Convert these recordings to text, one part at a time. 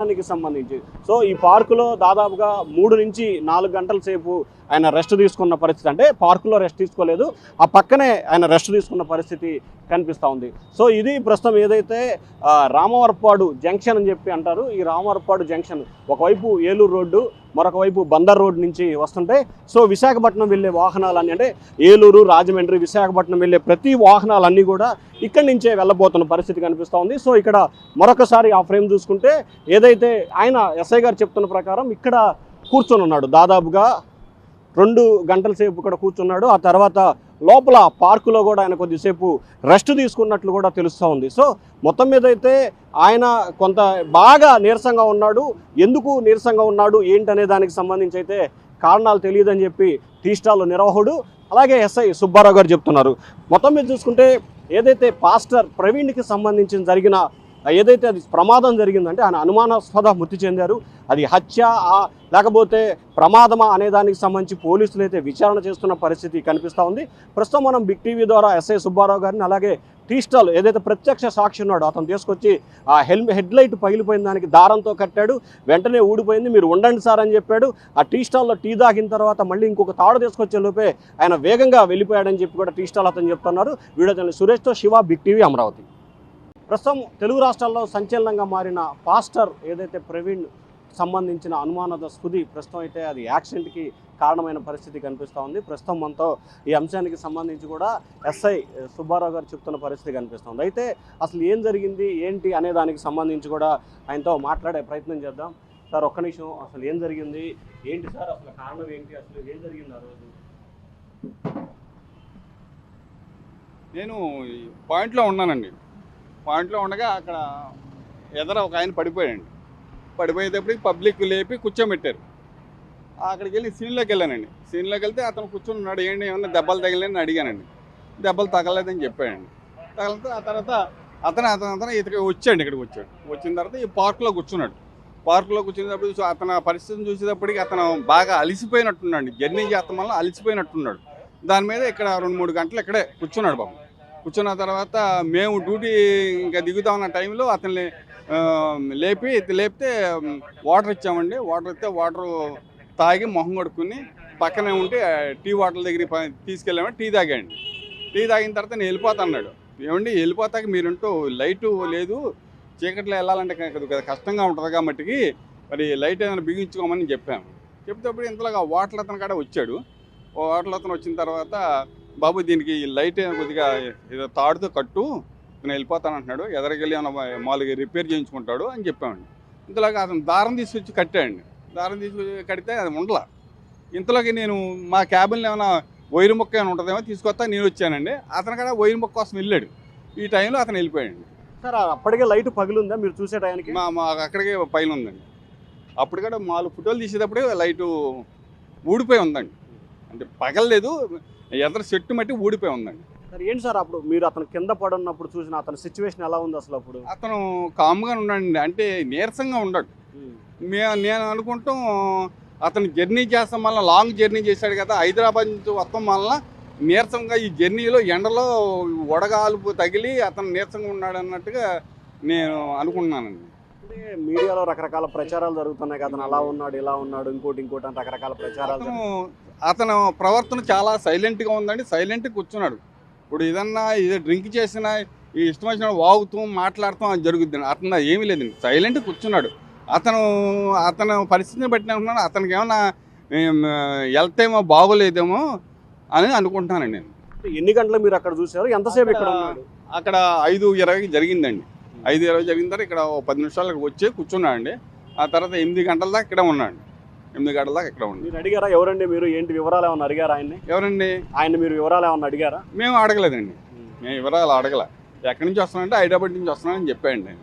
దానికి సంబంధించి సో ఈ పార్కులో దాదాపుగా 3 నుంచి 4 గంటల సేపు ఆయన రెస్ట్ తీసుకున్న పరిస్థితి, అంటే పార్కులో రెస్ట్ తీసుకోలేదు, ఆ పక్కనే ఆయన రెస్ట్ తీసుకున్న పరిస్థితి కనిపిస్తూ ఉంది. సో ఇది ప్రస్తుతం ఏదైతే రామవరపాడు జంక్షన్ అని చెప్పి అంటారు. ఈ రామవరపాడు జంక్షన్ ఒకవైపు ఏలూరు రోడ్డు, మరొక వైపు బందర్ రోడ్ నుంచి వస్తుంటే, సో విశాఖపట్నం వెళ్ళే వాహనాలన్నీ, అంటే ఏలూరు, రాజమండ్రి, విశాఖపట్నం వెళ్ళే ప్రతి వాహనాలన్నీ కూడా ఇక్కడి నుంచే వెళ్ళబోతున్న పరిస్థితి కనిపిస్తూ ఉంది. సో ఇక్కడ మరొకసారి ఆ ఫ్రేమ్ చూసుకుంటే ఏదైతే ఆయన ఎస్ఐ గారు చెప్తున్న ప్రకారం ఇక్కడ కూర్చొని ఉన్నాడు, దాదాపుగా 2 గంటల సేపు ఇక్కడ కూర్చున్నాడు. ఆ తర్వాత లోపల పార్కులో కూడా ఆయన కొద్దిసేపు రెస్ట్ తీసుకున్నట్లు కూడా తెలుస్తూ ఉంది. సో మొత్తం మీద అయితే ఆయన కొంత బాగా నీరసంగా ఉన్నాడు. ఎందుకు నీరసంగా ఉన్నాడు ఏంటనే దానికి సంబంధించి అయితే కారణాలు తెలియదని చెప్పి టీ స్టాల్ నిర్వాహకుడు అలాగే ఎస్ఐ సుబ్బారావు గారు చెప్తున్నారు. మొత్తం మీద చూసుకుంటే ఏదైతే పాస్టర్ ప్రవీణ్కి సంబంధించిన జరిగిన ఏదైతే అది ప్రమాదం జరిగిందంటే ఆయన అనుమానాస్పద మృతి చెందారు, అది హత్య లేకపోతే ప్రమాదమా అనే దానికి సంబంధించి పోలీసులు అయితే విచారణ చేస్తున్న పరిస్థితి కనిపిస్తూ ఉంది. ప్రస్తుతం మనం బిగ్ టీవీ ద్వారా ఎస్ఐ సుబ్బారావు గారిని అలాగే టీ స్టాల్ ఏదైతే ప్రత్యక్ష సాక్షి ఉన్నాడో అతను తీసుకొచ్చి ఆ హెడ్ లైట్ పగిలిపోయిన దానికి దారంతో కట్టాడు, వెంటనే ఊడిపోయింది, మీరు ఉండండి సార్ అని చెప్పాడు. ఆ టీ స్టాల్లో టీ తాగిన తర్వాత మళ్ళీ ఇంకొక తాడు తీసుకొచ్చే లోపే ఆయన వేగంగా వెళ్ళిపోయాడని చెప్పి కూడా టీ స్టాల్ అతను చెప్తున్నారు. వీడియో జర్నలిస్ట్ సురేష్తో శివ, బిగ్ టీవీ, అమరావతి. ప్రస్తుతం తెలుగు రాష్ట్రాల్లో సంచలనంగా మారిన పాస్టర్ ఏదైతే ప్రవీణ్ సంబంధించిన అనుమానాస్పది ప్రస్తుతం అయితే అది యాక్సిడెంట్కి కారణమైన పరిస్థితి కనిపిస్తూ ఉంది. ప్రస్తుతం మనతో ఈ అంశానికి సంబంధించి కూడా ఎస్ఐ సుబ్బారావు గారు చెప్తున్న పరిస్థితి కనిపిస్తుంది. అయితే అసలు ఏం జరిగింది ఏంటి అనే దానికి సంబంధించి కూడా ఆయనతో మాట్లాడే ప్రయత్నం చేద్దాం. సార్ ఒక్క నిమిషం, అసలు ఏం జరిగింది ఏంటి సార్, అసలు కారణం ఏంటి, అసలు ఏం జరిగింది ఆ రోజు? నేను పాయింట్లో ఉన్నానండి. పాయింట్లో ఉండగా అక్కడ ఎదర ఒక ఆయన పడిపోయాడండి. పడిపోయేటప్పటికి పబ్లిక్ లేపి కూర్చోబెట్టారు. అక్కడికి వెళ్ళి సీన్లోకి వెళ్ళానండి. సీన్లోకి వెళ్తే అతను కూర్చొని ఉన్నాడు. ఏంటి ఏమన్నా దెబ్బలు తగిలేని అడిగానండి. దెబ్బలు తగలేదని చెప్పాడండి. తగిలితే ఆ తర్వాత అతను ఇతనికి వచ్చాడు, ఇక్కడికి వచ్చాడు. వచ్చిన తర్వాత ఈ పార్కులో కూర్చున్నాడు. పార్కులో కూర్చునేటప్పుడు అతను పరిస్థితిని చూసేటప్పటికి అతను బాగా అలిసిపోయినట్టున్నాడు. జర్నీ చేస్తాం వల్ల అలిసిపోయినట్టున్నాడు. దాని మీద ఇక్కడ 2-3 గంటలు ఇక్కడే కూర్చున్నాడు బాబు. కూర్చున్న తర్వాత మేము డ్యూటీ ఇంకా దిగుతా ఉన్న టైంలో అతన్ని లేపితే వాటర్ ఇచ్చామండి. వాటర్ ఇస్తే వాటర్ తాగి మొహం కొడుకుని పక్కనే ఉంటే టీ వాటర్ దగ్గరికి తీసుకెళ్ళామండి. టీ తాగాండి. టీ తాగిన తర్వాత నేను వెళ్ళిపోతా అన్నాడు. ఏమండి వెళ్ళిపోతాక మీరుంటూ లైటు లేదు, చీకట్లో వెళ్ళాలంటే కదా కష్టంగా ఉంటుంది కాబట్టి మరి లైట్ ఏదైనా బిగించుకోమని చెప్పాము. చెప్తేప్పుడు ఇంతలోగా వాటర్ అతను కాడ వచ్చాడు. వాటర్ అతను వచ్చిన తర్వాత బాబు దీనికి లైట్ కొద్దిగా ఏదో తాడుతో కట్టు, నేను వెళ్ళిపోతానంటున్నాడు, ఎదరికెళ్ళి ఏమైనా మామూలుగా రిపేర్ చేయించుకుంటాడు అని చెప్పామండి. ఇంతలోకి అతను దారం తీసుకొచ్చి కట్టాడండి. దారం తీసుకొచ్చి కడితే అది ఉండలా. ఇంతలోకి నేను మా క్యాబిన్లో ఏమైనా వైరు మొక్క ఏమైనా ఉంటుందేమో తీసుకొస్తా నేను వచ్చానండి. అతను కూడా వైరు మొక్క కోసం వెళ్ళాడు. ఈ టైంలో అతను వెళ్ళిపోయాడండి. సార్ అప్పటికే లైట్ పగిలిందా మీరు చూసే టైంకి? మా అక్కడికే పైన ఉందండి. అప్పుడు కూడా 4 ఫోటోలు తీసేటప్పుడే లైటు ఊడిపోయి ఉందండి. అంటే పగలలేదు, ఎదర చెట్టు మట్టి ఊడిపోయి ఉందండి. సార్ ఏంటి సార్ అప్పుడు మీరు అతను కింద పడున్నప్పుడు చూసిన అతని సిచ్యువేషన్ ఎలా ఉంది అసలు? అప్పుడు అతను కామ్గా ఉన్నాడండి, అంటే నీరసంగా ఉన్నాడు. నేను అనుకుంటాం అతను జర్నీ చేస్తాం వల్ల, లాంగ్ జర్నీ చేశాడు కదా, హైదరాబాద్ నుంచి వస్తాం వల్ల నీరసంగా ఈ జర్నీలో ఎండలో వడగాలుపు తగిలి అతను నీరసంగా ఉన్నాడు అన్నట్టుగా నేను అనుకున్నానండి. అంటే మీడియాలో రకరకాల ప్రచారాలు జరుగుతున్నాయి కదా, అతను అలా ఉన్నాడు ఇలా ఉన్నాడు ఇంకోటి అని రకరకాల ప్రచారాలు. అతను ప్రవర్తన చాలా సైలెంట్గా ఉందండి. సైలెంట్గా కూర్చున్నాడు. ఇప్పుడు ఏదన్నా ఇది డ్రింక్ చేసినా ఈ ఇష్టం వచ్చిన వాగుతూ మాట్లాడుతాం అది జరుగుద్ది. అతను ఏమీ లేదండి, సైలెంట్గా కూర్చున్నాడు. అతను పరిస్థితిని బట్టి అనుకున్నాను అతనికి ఏమన్నా వెళ్తేమో బాగోలేదేమో అని అనుకుంటున్నానండి నేను. ఎన్ని గంటలు మీరు అక్కడ చూసారు, ఎంతసేపు ఇక్కడ ఉన్నాడు? అక్కడ 5:20 జరిగిందండి. 5:20 జరిగిన తర్వాత ఇక్కడ 10 నిమిషాలకు వచ్చి కూర్చున్నాడండి. ఆ తర్వాత 8 గంటల దాకా ఇక్కడ ఉన్నాడు. 8 గంటల దాకా ఇక్కడ ఉన్నాడు. మీరు అడిగారా ఎవరండి మీరు, ఏంటి వివరాలు ఏమన్నా అడిగారా ఆయన్ని? ఎవరండి ఆయన మీరు వివరాలు ఏమన్నా అడిగారా? మేము అడగలేదండి, మేము వివరాలు అడగలే. ఎక్కడి నుంచి వస్తున్నానంటే హైదరాబాద్ నుంచి వస్తున్నానని చెప్పాడండి.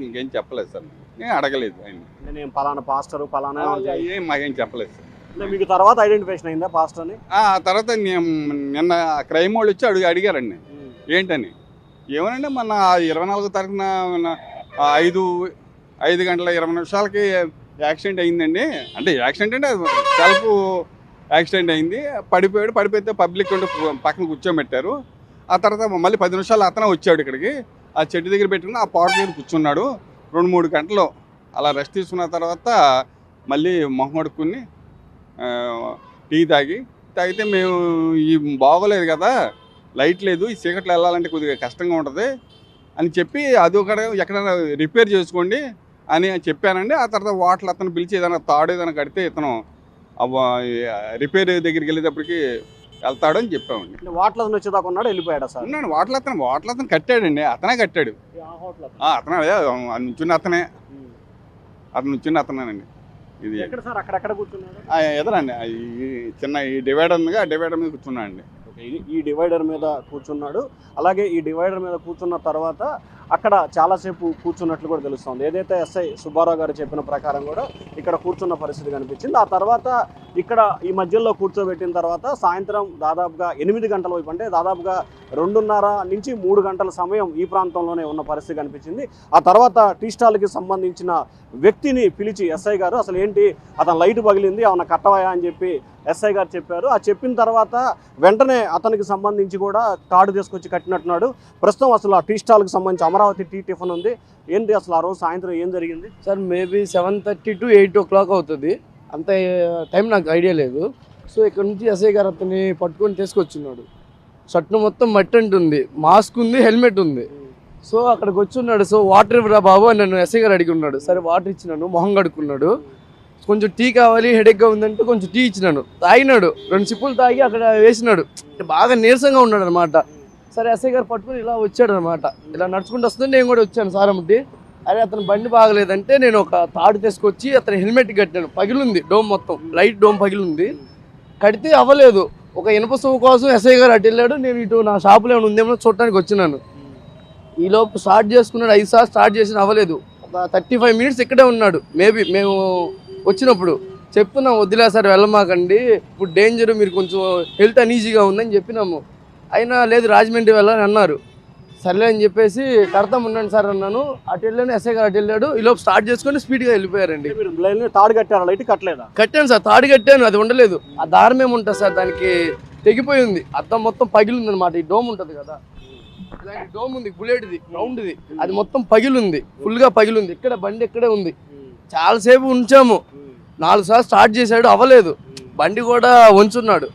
ఇంకేం చెప్పలేదు సార్, నేను అడగలేదు ఆయన. నేను పలానా పాస్టర్ పలానా ఏం మాకేం చెప్పలేదు సార్. మీకు తర్వాత ఐడెంటిఫికేషన్ అయిందా పాస్టర్ని? ఆ తర్వాత నిన్న క్రైమ్ వాళ్ళు వచ్చి అడిగారండి ఏంటని. ఏమనంటే మొన్న 24వ తారీఖున 5:20 యాక్సిడెంట్ అయిందండి. అంటే యాక్సిడెంట్ అంటే సెల్ఫ్ యాక్సిడెంట్ అయింది. పడిపోతే పబ్లిక్ ఉండి పక్కన కూర్చోబెట్టారు. ఆ తర్వాత మళ్ళీ 10 నిమిషాలు అతనే వచ్చాడు ఇక్కడికి. ఆ చెట్టు దగ్గర పెట్టుకుని ఆ పార్క్ దగ్గర కూర్చున్నాడు. 2-3 గంటలు అలా రెస్ట్ తీసుకున్న తర్వాత మళ్ళీ మొహం కడుక్కుని టీ తాగితే మేము ఈ బాగోలేదు కదా, లైట్ లేదు, ఈ చీకట్లో వెళ్ళాలంటే కొద్దిగా కష్టంగా ఉంటుంది అని చెప్పి అది ఒక ఎక్కడైనా రిపేర్ చేసుకోండి అని చెప్పానండి. ఆ తర్వాత వాటర్ అతను పిలిచి ఏదైనా తాడు ఏదైనా కడితే ఇతను రిపేర్ దగ్గరికి వెళ్ళేటప్పటికి వెళ్తాడు అని చెప్పామండి. వాటర్ వచ్చేదాకా ఉన్నాడు, వెళ్ళిపోయాడు సార్? ఉన్నాడు, వాటర్ అతను కట్టాడండి, అతనే కట్టాడు. అతనే నుంచున్న అతనే అతనేనండి. ఇది అక్కడెక్కడ కూర్చున్నాడు? ఎదరండి చిన్న ఈ డివైడర్ ఉందిగా, ఆ డివైడర్ మీద కూర్చున్నాడు అండి. ఈ డివైడర్ మీద కూర్చున్నాడు. అలాగే ఈ డివైడర్ మీద కూర్చున్న తర్వాత అక్కడ చాలాసేపు కూర్చున్నట్లు కూడా తెలుస్తుంది. ఏదైతే ఎస్ఐ సుబ్బారావు గారు చెప్పిన ప్రకారం కూడా ఇక్కడ కూర్చున్న పరిస్థితి కనిపించింది. ఆ తర్వాత ఇక్కడ ఈ మధ్యలో కూర్చోబెట్టిన తర్వాత సాయంత్రం దాదాపుగా 8 గంటల వైపు, అంటే దాదాపుగా 2:30 నుంచి 3 గంటల సమయం ఈ ప్రాంతంలోనే ఉన్న పరిస్థితి కనిపించింది. ఆ తర్వాత టీ స్టాల్కి సంబంధించిన వ్యక్తిని పిలిచి ఎస్ఐ గారు అసలు ఏంటి, అతను లైట్ పగిలింది ఏమన్నా కట్టవయా అని చెప్పి ఎస్ఐ గారు చెప్పారు. ఆ చెప్పిన తర్వాత వెంటనే అతనికి సంబంధించి కూడా తాడు తీసుకొచ్చి కట్టినట్టున్నాడు. ప్రస్తుతం అసలు ఆ టీ స్టాల్కి సంబంధించి అమరావతి టీ టిఫిన్ ఉంది. ఏంటి అసలు ఆ రోజు సాయంత్రం ఏం జరిగింది సార్? మేబీ 7:30 to 8 o'clock అవుతుంది, అంత టైం నాకు ఐడియా లేదు. సో ఇక్కడ నుంచి ఎస్ఐ గారు అతన్ని పట్టుకొని తీసుకొచ్చున్నాడు. షర్ట్ మొత్తం మట్టి ఉంటుంది, మాస్క్ ఉంది, హెల్మెట్ ఉంది. సో అక్కడికి వచ్చి ఉన్నాడు. సో వాటర్ ఇవ్వరా బాబు అని నన్ను ఎస్ఐ గారు అడిగి ఉన్నాడు. సరే వాటర్ ఇచ్చినాను, మొహం కడుక్కున్నాడు. కొంచెం టీ కావాలి, హెడేక్గా ఉందంటే కొంచెం టీ ఇచ్చినాను, తాగినాడు. 2 సిప్పులు తాగి అక్కడ వేసినాడు. బాగా నీరసంగా ఉన్నాడు అనమాట. సరే ఎస్ఐ గారు పట్టుకుని ఇలా వచ్చాడు అనమాట. ఇలా నడుచుకుంటూ వస్తుంటే నేను కూడా వచ్చాను సారమ్మటి. అరే అతను బండి బాగలేదంటే నేను ఒక తాడు తీసుకొచ్చి అతని హెల్మెట్ కట్టాను. పగిలింది డోమ్, మొత్తం లైట్ డోమ్ పగిలింది. కడితే అవ్వలేదు. ఒక ఇనుప సొమ్ము కోసం ఎస్ఐ గారు అటు వెళ్ళాడు. నేను ఇటు నా షాపులో ఏమైనా ఉందేమో చూడటానికి వచ్చినాను. ఈలోపు స్టార్ట్ చేసుకున్నాడు. 5 సార్లు స్టార్ట్ చేసిన అవ్వలేదు. ఒక 35 minutes ఇక్కడే ఉన్నాడు. మేబీ మేము వచ్చినప్పుడు చెప్తున్నాం, వద్దులే సార్ వెళ్ళమాకండి, ఇప్పుడు డేంజర్, మీరు కొంచెం హెల్త్ అనీజీగా ఉందని చెప్పినాము. అయినా లేదు రాజమండ్రి వెళ్ళని అన్నారు. సర్లే అని చెప్పేసి కడతాం ఉండండి సార్ అన్నాను. అటు వెళ్ళాను, ఎస్ఐ గారు అటు వెళ్ళాడు. ఈలోపు స్టార్ట్ చేసుకొని స్పీడ్గా వెళ్ళిపోయారండి. తాడు కట్టారు, లైట్ కట్టలేదా? కట్టాను సార్, తాడు కట్టాను, అది ఉండలేదు. ఆ దారం ఏముంటుంది సార్, దానికి తెగిపోయింది. అద్దం మొత్తం పగిలింది అనమాట. ఈ డోమ్ ఉంటుంది కదా, ఇలాంటి డోమ్ ఉంది, బుల్లెట్ది, రౌండ్ది, అది మొత్తం పగిలింది, ఫుల్గా పగిలింది. ఇక్కడ బండి ఇక్కడే ఉంది. చాలాసేపు ఉంచాము. 4 సార్లు స్టార్ట్ చేశాడు, అవ్వలేదు. బండి కూడా వంచున్నాడు.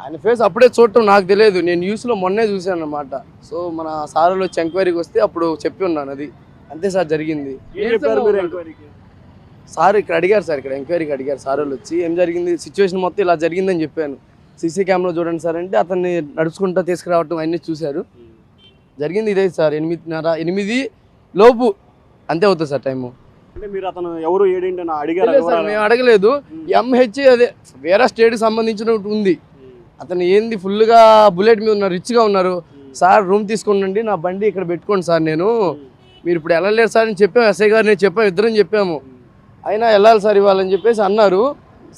ఆయన ఫేస్ అప్పుడే చూడటం నాకు తెలియదు, నేను న్యూస్లో మొన్నే చూశాను అనమాట. సో మన సార్లు వచ్చి ఎంక్వైరీకి వస్తే అప్పుడు చెప్పి ఉన్నాను. అది అంతే సార్ జరిగింది. సార్ ఇక్కడ అడిగారు సార్, ఇక్కడ ఎంక్వైరీకి అడిగారు సార్ వాళ్ళు వచ్చి, ఏం జరిగింది, సిచ్యువేషన్ మొత్తం ఇలా జరిగిందని చెప్పాను. సీసీ కెమెరా చూడండి సార్ అంటే అతన్ని నడుచుకుంటూ తీసుకురావటం అన్నీ చూశారు. జరిగింది ఇదే సార్, 8:30, 8 లోపు అంతే అవుతుంది సార్ టైము. అంటే మీరు అతను ఎవరు ఏడింటి అడిగారు? మేము అడగలేదు. ఎంహెచ్ అదే వేరే స్టేట్కి సంబంధించినట్టు ఉంది. అతను ఏంది ఫుల్గా బుల్లెట్ మీద ఉన్నారు, రిచ్గా ఉన్నారు. సార్ రూమ్ తీసుకోండి, నా బండి ఇక్కడ పెట్టుకోండి సార్, మీరు ఇప్పుడు వెళ్ళలేరు సార్ అని చెప్పాము. ఎస్ఐ గారు నేను చెప్పాము, ఇద్దరం చెప్పాము. అయినా వెళ్ళాలి సార్ ఇవ్వాలని చెప్పేసి అన్నారు.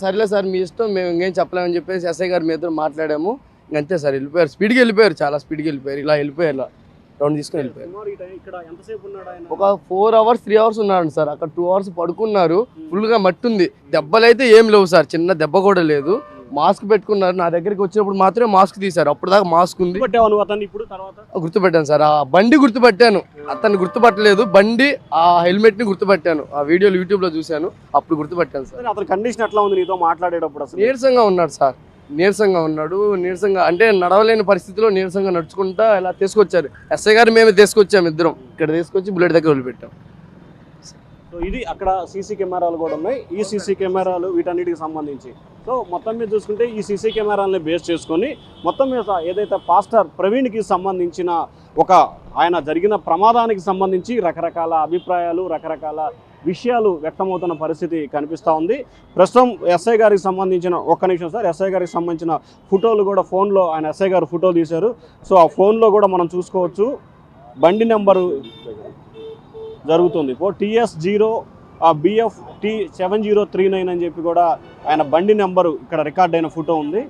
సర్లే సార్ మీ ఇష్టం, మేము ఇంకేం చెప్పలేమని చెప్పేసి ఎస్ఐ గారు మీ ఇద్దరు మాట్లాడాము. ఇంకంతే సార్ వెళ్ళిపోయారు, స్పీడ్గా వెళ్ళిపోయారు, చాలా స్పీడ్గా వెళ్ళిపోయారు. ఇలా వెళ్ళిపోయారు, రౌండ్ తీసుకుని వెళ్ళిపోయారు. ఒక 4 hours 3 hours ఉన్నాడు సార్. అక్కడ 2 hours పడుకున్నారు. ఫుల్గా మట్టి ఉంది, దెబ్బలు అయితే ఏం లేవు సార్, చిన్న దెబ్బ కూడా లేదు. మాస్క్ పెట్టుకున్నారు. నా దగ్గరికి వచ్చినప్పుడు మాత్రమే మాస్క్ తీశారు, అప్పుడు దాకా మాస్క్ ఉంది. గుర్తుపెట్టాను సార్, ఆ బండి గుర్తుపట్టాను, అతన్ని గుర్తుపట్టలేదు. బండి ఆ హెల్మెట్ ని గుర్తుపట్టాను, ఆ వీడియోలు యూట్యూబ్ లో చూశాను, అప్పుడు గుర్తుపట్టాను సార్. అతని కండిషన్ ఎట్లా ఉంది నీతో మాట్లాడేటప్పుడు? నీరసంగా ఉన్నాడు సార్, నీరసంగా ఉన్నాడు. నీరసంగా అంటే నడవలేని పరిస్థితిలో నీరసంగా నడుచుకుంటా ఇలా తీసుకొచ్చారు. ఎస్ఐ గారు మేమే తీసుకొచ్చాము, ఇద్దరం ఇక్కడ తీసుకొచ్చి బుల్లెట్ దగ్గర వదిలిపెట్టాం. సో ఇది అక్కడ సీసీ కెమెరాలు కూడా ఉన్నాయి. ఈ సీసీ కెమెరాలు వీటన్నిటికి సంబంధించి సో మొత్తం మీద చూసుకుంటే ఈ సీసీ కెమెరాలని బేస్ చేసుకొని మొత్తం మీద ఏదైతే పాస్టర్ ప్రవీణ్కి సంబంధించిన ఆయన జరిగిన ప్రమాదానికి సంబంధించి రకరకాల అభిప్రాయాలు, రకరకాల విషయాలు వ్యక్తమవుతున్న పరిస్థితి కనిపిస్తూ ఉంది. ప్రస్తుతం ఎస్ఐ గారికి సంబంధించిన ఒక్క నిమిషం సార్, ఎస్ఐ గారికి సంబంధించిన ఫోటోలు కూడా ఫోన్లో ఆయన ఎస్ఐ గారు ఫోటో తీశారు. సో ఆ ఫోన్లో కూడా మనం చూసుకోవచ్చు బండి నెంబరు జరుగుతుంది. TS0 BF T7039 అని చెప్పి కూడా ఆయన బండి నెంబరు ఇక్కడ రికార్డ్ అయిన ఫోటో ఉంది.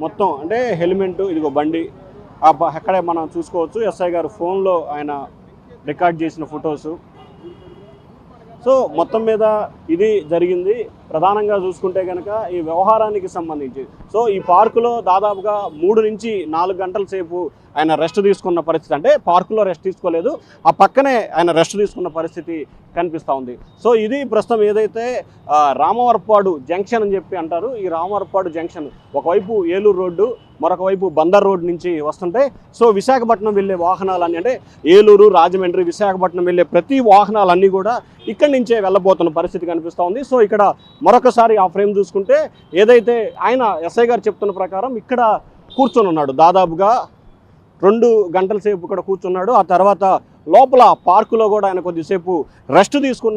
మొత్తం అంటే హెల్మెట్, ఇదిగో బండి అక్కడే మనం చూసుకోవచ్చు. ఎస్ఐ గారు ఫోన్లో ఆయన రికార్డ్ చేసిన ఫొటోసు. సో మొత్తం మీద ఇది జరిగింది. ప్రధానంగా చూసుకుంటే కనుక ఈ వ్యవహారానికి సంబంధించి సో ఈ పార్కులో దాదాపుగా 3 నుంచి 4 గంటల సేపు ఆయన రెస్ట్ తీసుకున్న పరిస్థితి, అంటే పార్కులో రెస్ట్ తీసుకోలేదు, ఆ పక్కనే ఆయన రెస్ట్ తీసుకున్న పరిస్థితి కనిపిస్తూ ఉంది. సో ఇది ప్రస్తుతం ఏదైతే రామవరపాడు జంక్షన్ అని చెప్పి అంటారు. ఈ రామవరపాడు జంక్షన్ ఒకవైపు ఏలూరు రోడ్డు, మరొక వైపు బందర్ రోడ్ నుంచి వస్తుంటే సో విశాఖపట్నం వెళ్ళే వాహనాలన్నీ, అంటే ఏలూరు, రాజమండ్రి, విశాఖపట్నం వెళ్ళే ప్రతి వాహనాలన్నీ కూడా ఇక్కడి నుంచే వెళ్ళబోతున్న పరిస్థితి కనిపిస్తూ ఉంది. సో ఇక్కడ మరొకసారి ఆ ఫ్రేమ్ చూసుకుంటే ఏదైతే ఆయన ఎస్ఐ గారు చెప్తున్న ప్రకారం ఇక్కడ కూర్చొని ఉన్నాడు, దాదాపుగా 2 గంటల సేపు ఇక్కడ కూర్చున్నాడు. ఆ తర్వాత లోపల పార్కులో కూడా ఆయన కొద్దిసేపు రెస్ట్ తీసుకున్న